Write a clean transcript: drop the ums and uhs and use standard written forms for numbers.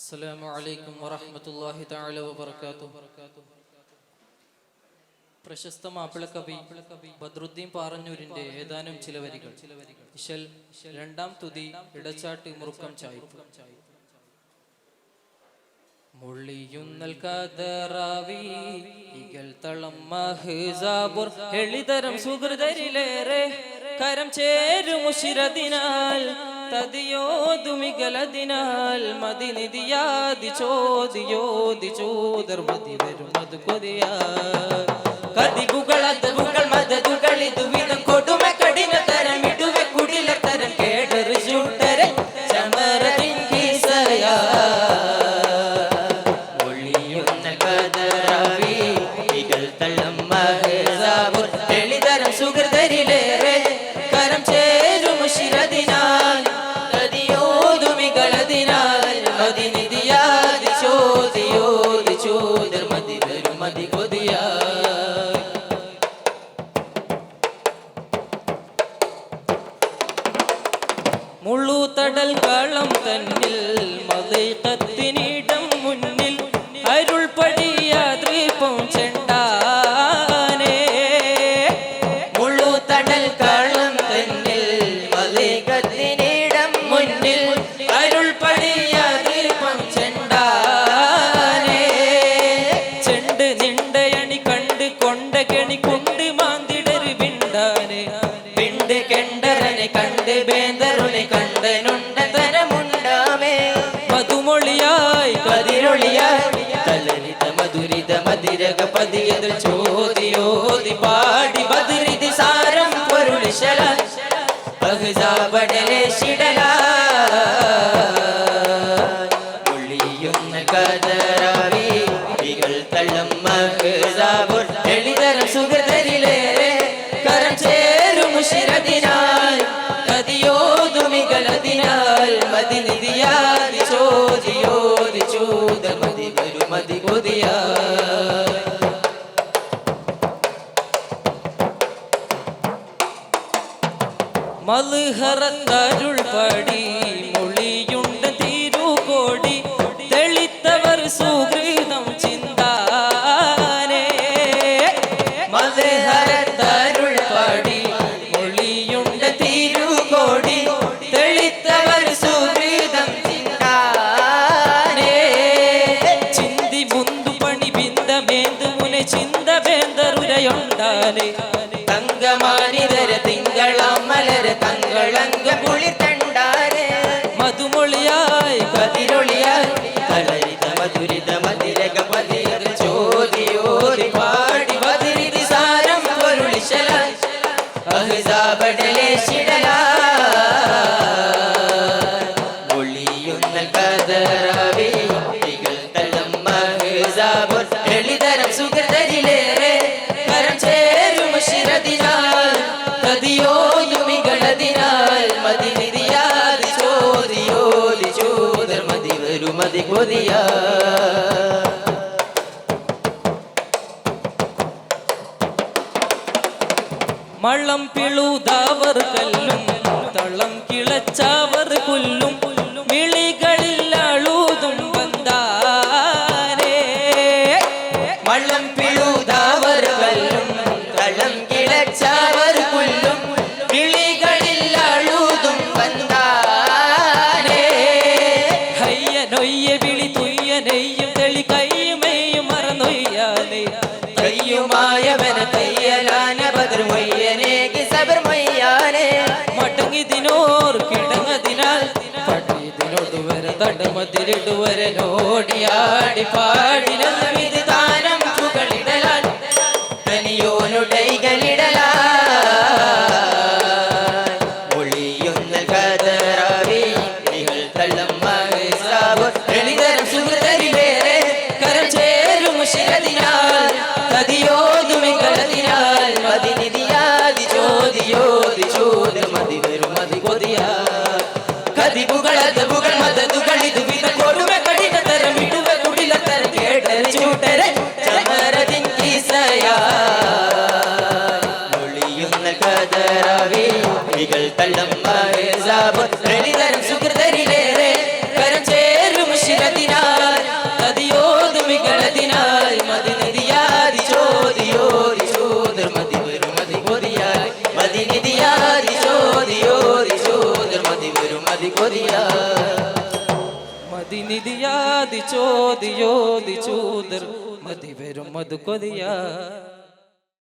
അസ്സലാമു അലൈക്കും വറഹ്മത്തുള്ളാഹി തആല വബറകാതുഹു. പ്രശസ്ത മാപ്പിളക്കവി ബദ്രുദ്ദീൻ പാറന്നൂരിന്റെ ഏതാനും ചില വരികൾ. ഇശൽ രണ്ടാം തുതി ഇടച്ചാട്ട് മുറുക്കം ചായ്പ്. മുള്ളിയുന്നൽ കദറാവി ഇകൾ തളം മഹ്സാബുർ എളിതരം സുഹൃതരിലേറെ കരം ചേരും മുശിരദിനാൽ തദിയോതുമികലദിനാൽ മദിനിദിയാദി ചോദിയോദി ചോദർ മതി വരും അത് കൊതിയാ കദികുകളതുകൾ മദതുകളിതു വിധം കൊടുമ കഠിന തരം ഇടുവെ കുടില തരം കേടർ ചൂട്ടരെ ചമരതിൻ കീസയാ ഒളിയുന്ന കദറാവി ഇകൾ തളം മഹ്സാബുർ എളിതരം സുഹൃതരിലേറെ കരം ചേരും മുശിരദിനാൽ തദിയോതുമികളദിനാൽ മദിനിദിയാദി ചോദിയോദി ചോദർ മതി വരും മതി കൊതിയാ മുള്ളുതടൽ കളം തന്നിൽ മദീഖത്തിനിടം മുന്നിൽ അരുൾ പടിയ ദീപം ചെണ്ടാനേ മുള്ളുതടൽ കളം തന്നിൽ മദീഖത്തിനിടം മുന്നിൽ അരുൾ പടിയ ദീപം ചെണ്ടാനേ ചെണ്ട് നിണ്ടയണി കണ്ട് കൊണ്ട കെണി കൊണ്ട് മാന്തിടരു വിണ്ടാനെ പിണ്ട് കെണ്ടരനെ കണ്ട് ബേന്തരുനെ കണ്ടനുണ്ട തരമുണ്ടാമേ മധുമൊളിയായി കതിരൊളിയായി തലരിത മധുരിത മതിരക പതിയതിൽ ചോദിയോതി പാടി ബദുരിതി സാരം പൊരുളിശല ബഹ്സാബടലെ ശിടല ഒളിയുന്ന കദറാവി ഇകൾ തള്ളം മഹ്സാബുർ എളിതരം സുഹൃതരിലേറെ കരം ചേരും മുശിരദിനാൽ തദിയോതുമികളദിനാൽ മദിനിദിയാദി ചോദിയോദി ചോദ മതി വരും മതി കൊതിയാ മൽഹറത്തരുൾ പടി മൊളിയുണ്ട് തിരുകോടി തെളിത്തവർ സുഹൃതം ചിന്താനേ മൽഹറത്തരുൾ പടി മൊളിയുണ്ട് തിരുകോടി തെളിത്തവർ സുഹൃതം ചിന്താനേ ചിന്തി മുന്തു പണി ബിന്ദമേന്തു മുനെ ചിന്ത ബേന്തരുരയുണ്ടാനേ തങ്കമാനിതര തിങ്കളമലര തങ്കളങ്ക കുളിർത്തണ്ടാരെ മധുമൊളിയായി കതിരൊളിയായി തളരിത മധുരിത മതിരക പതിയർ ചോദിയോതി പാടി ബദുരിതി സാരം പൊരുളിശല അഹ്സാബടലെ ശിടല ഒളിയുന്ന കദറാവി ഇകൾ തളം മഹ്സാബുർ എളിതരം സുഹൃതരിലേറെ കരം ചേരും മുശിരദിനാൽ തദിയോതുമികളദിനാൽ മദിനിദിയാദി ചോദിയോദി ചോദർ മതി വരും മതി കൊതിയാ മള്ളം പിളുതാവർ കല്ലും തളം കിളച്ചവർ പുല്ലും മിളികളിൽ അഴുതും വന്താനേ മള്ളം പിളുതാവർ കല്ലും തളം കിളച്ചവർ പുല്ലും മിളികളിൽ അഴുതും വന്താനേ ഹയ്യനൊയ്യ വിളി തുയ്യനെയ്യും തെളി കയ്യുമെയ്യും മറന്നൊയ്യാനേ തയ്യുമായവന തയ്യലാന ബദർമയ്യനേക്ക് സബർമയ്യാനേ മടങ്ങിതിനോർ കിടങ്ങതിനാൽ പട്ടിയതിനോട് വരെ തടമതിരിടു വരെ നോടിയാടി പാടിനത് വിധാനം പുകളിടലാൻ തനിയോനുടൈകളിടലാ ഒളിയുന്ന കദറാവി ഇകൾ തള്ളം മഹ്സാബുർ എളിതരം സുഹൃതരിലേറെ കരം ചേരും മുശിരദിനാൽ തദിയോതുമികളദിനാൽ മദിനിദിയാദി ചോദിയോദി ചോദർ മതി വരും മതി കൊതിയാ കദികുകളതുകൾ മദതുകളിതു വിധം കൊടുമ കഠിന തരം ഇടുവ കുടില തരം കേടർ ചൂട്ടരെ ചമരതിൻ കീസയാ ഒളിയുന്ന കദറാവി ഇകൾ തള്ളം മഹ്സാബുർ എളിതരം സുഹൃതരിലേറെ കരം ചേരും മുശിരദിനാൽ മതിനിധിയാതി ചോദിയോതി ചൂതർ മതി വരും മധു കൊതിയാ